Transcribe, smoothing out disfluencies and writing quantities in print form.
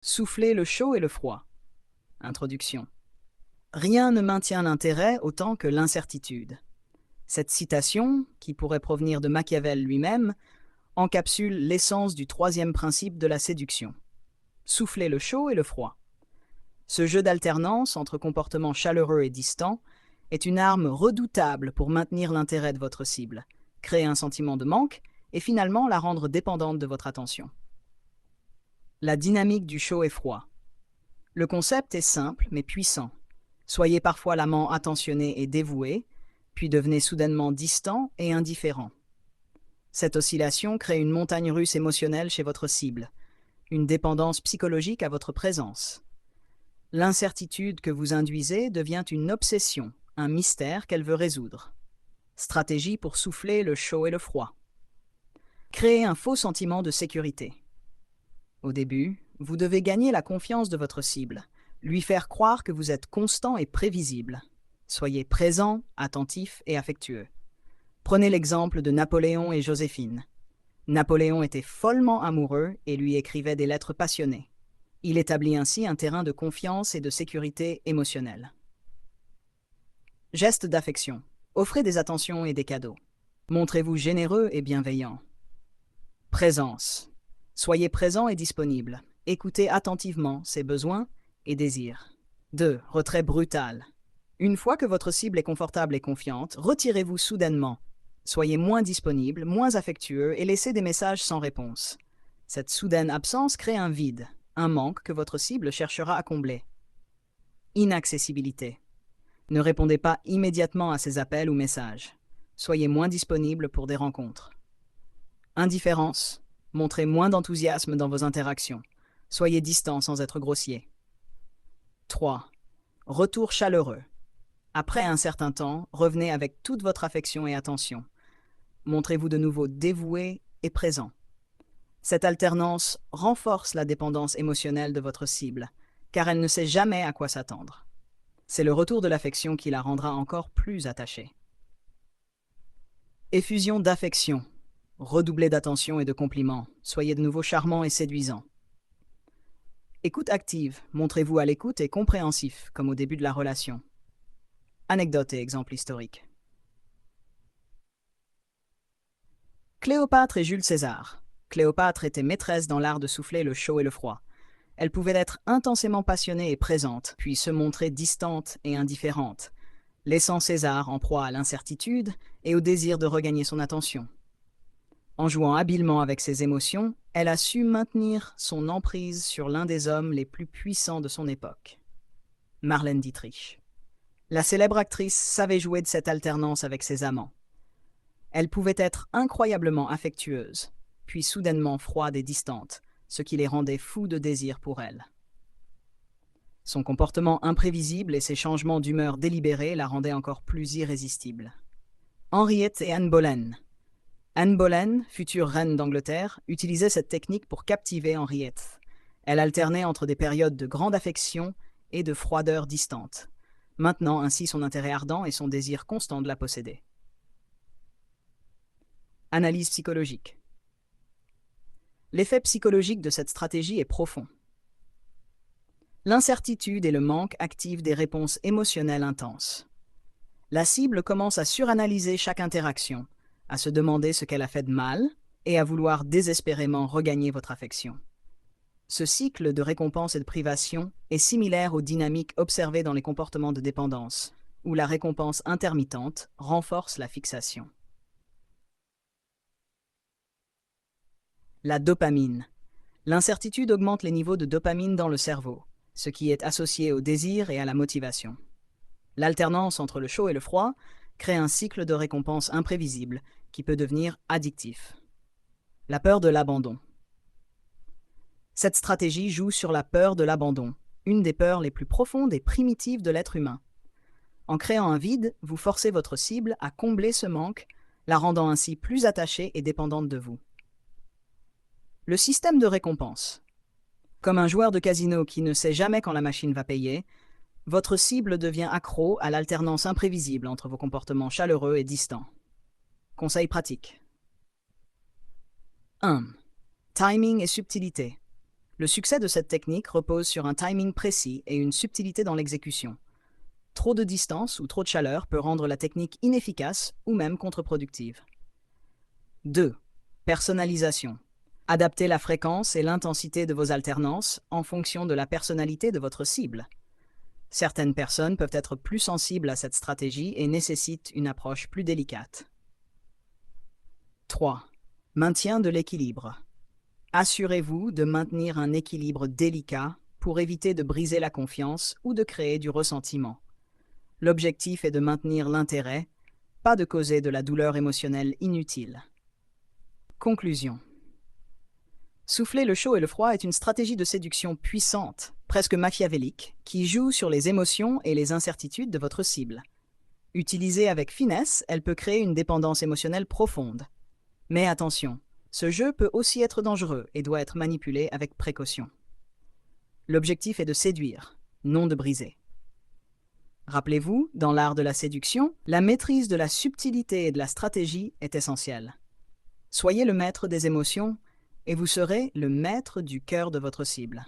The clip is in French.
Souffler le chaud et le froid. Introduction. Rien ne maintient l'intérêt autant que l'incertitude. Cette citation, qui pourrait provenir de Machiavel lui-même, encapsule l'essence du troisième principe de la séduction. Souffler le chaud et le froid. Ce jeu d'alternance entre comportements chaleureux et distants est une arme redoutable pour maintenir l'intérêt de votre cible, créer un sentiment de manque et finalement la rendre dépendante de votre attention. La dynamique du chaud et froid. Le concept est simple mais puissant. Soyez parfois l'amant attentionné et dévoué, puis devenez soudainement distant et indifférent. Cette oscillation crée une montagne russe émotionnelle chez votre cible, une dépendance psychologique à votre présence. L'incertitude que vous induisez devient une obsession, un mystère qu'elle veut résoudre. Stratégie pour souffler le chaud et le froid. Créer un faux sentiment de sécurité. Au début, vous devez gagner la confiance de votre cible, lui faire croire que vous êtes constant et prévisible. Soyez présent, attentif et affectueux. Prenez l'exemple de Napoléon et Joséphine. Napoléon était follement amoureux et lui écrivait des lettres passionnées. Il établit ainsi un terrain de confiance et de sécurité émotionnelle. Gestes d'affection. Offrez des attentions et des cadeaux. Montrez-vous généreux et bienveillant. Présence. Soyez présent et disponible. Écoutez attentivement ses besoins et désirs. 2. Retrait brutal. Une fois que votre cible est confortable et confiante, retirez-vous soudainement. Soyez moins disponible, moins affectueux et laissez des messages sans réponse. Cette soudaine absence crée un vide, un manque que votre cible cherchera à combler. Inaccessibilité. Ne répondez pas immédiatement à ses appels ou messages. Soyez moins disponible pour des rencontres. Indifférence. Montrez moins d'enthousiasme dans vos interactions. Soyez distant sans être grossier. 3. Retour chaleureux. Après un certain temps, revenez avec toute votre affection et attention. Montrez-vous de nouveau dévoué et présent. Cette alternance renforce la dépendance émotionnelle de votre cible, car elle ne sait jamais à quoi s'attendre. C'est le retour de l'affection qui la rendra encore plus attachée. Effusion d'affection. Redoublez d'attention et de compliments. Soyez de nouveau charmant et séduisant. Écoute active. Montrez-vous à l'écoute et compréhensif, comme au début de la relation. Anecdote et exemple historique. Cléopâtre et Jules César. Cléopâtre était maîtresse dans l'art de souffler le chaud et le froid. Elle pouvait être intensément passionnée et présente, puis se montrer distante et indifférente, laissant César en proie à l'incertitude et au désir de regagner son attention. En jouant habilement avec ses émotions, elle a su maintenir son emprise sur l'un des hommes les plus puissants de son époque. Marlène Dietrich. La célèbre actrice savait jouer de cette alternance avec ses amants. Elle pouvait être incroyablement affectueuse, puis soudainement froide et distante, ce qui les rendait fous de désir pour elle. Son comportement imprévisible et ses changements d'humeur délibérés la rendaient encore plus irrésistible. Henriette et Anne Boleyn. Anne Boleyn, future reine d'Angleterre, utilisait cette technique pour captiver Henriette. Elle alternait entre des périodes de grande affection et de froideur distante, maintenant ainsi son intérêt ardent et son désir constant de la posséder. Analyse psychologique. L'effet psychologique de cette stratégie est profond. L'incertitude et le manque activent des réponses émotionnelles intenses. La cible commence à suranalyser chaque interaction, à se demander ce qu'elle a fait de mal et à vouloir désespérément regagner votre affection. Ce cycle de récompense et de privation est similaire aux dynamiques observées dans les comportements de dépendance, où la récompense intermittente renforce la fixation. La dopamine. L'incertitude augmente les niveaux de dopamine dans le cerveau, ce qui est associé au désir et à la motivation. L'alternance entre le chaud et le froid crée un cycle de récompense imprévisible qui peut devenir addictif. La peur de l'abandon. Cette stratégie joue sur la peur de l'abandon, une des peurs les plus profondes et primitives de l'être humain. En créant un vide, vous forcez votre cible à combler ce manque, la rendant ainsi plus attachée et dépendante de vous. Le système de récompense. Comme un joueur de casino qui ne sait jamais quand la machine va payer, votre cible devient accro à l'alternance imprévisible entre vos comportements chaleureux et distants. Conseils pratiques. 1. Timing et subtilité. Le succès de cette technique repose sur un timing précis et une subtilité dans l'exécution. Trop de distance ou trop de chaleur peut rendre la technique inefficace ou même contre-productive. 2. Personnalisation. Adaptez la fréquence et l'intensité de vos alternances en fonction de la personnalité de votre cible. Certaines personnes peuvent être plus sensibles à cette stratégie et nécessitent une approche plus délicate. 3. Maintien de l'équilibre. Assurez-vous de maintenir un équilibre délicat pour éviter de briser la confiance ou de créer du ressentiment. L'objectif est de maintenir l'intérêt, pas de causer de la douleur émotionnelle inutile. Conclusion. Souffler le chaud et le froid est une stratégie de séduction puissante, presque machiavélique, qui joue sur les émotions et les incertitudes de votre cible. Utilisée avec finesse, elle peut créer une dépendance émotionnelle profonde. Mais attention, ce jeu peut aussi être dangereux et doit être manipulé avec précaution. L'objectif est de séduire, non de briser. Rappelez-vous, dans l'art de la séduction, la maîtrise de la subtilité et de la stratégie est essentielle. Soyez le maître des émotions et vous serez le maître du cœur de votre cible.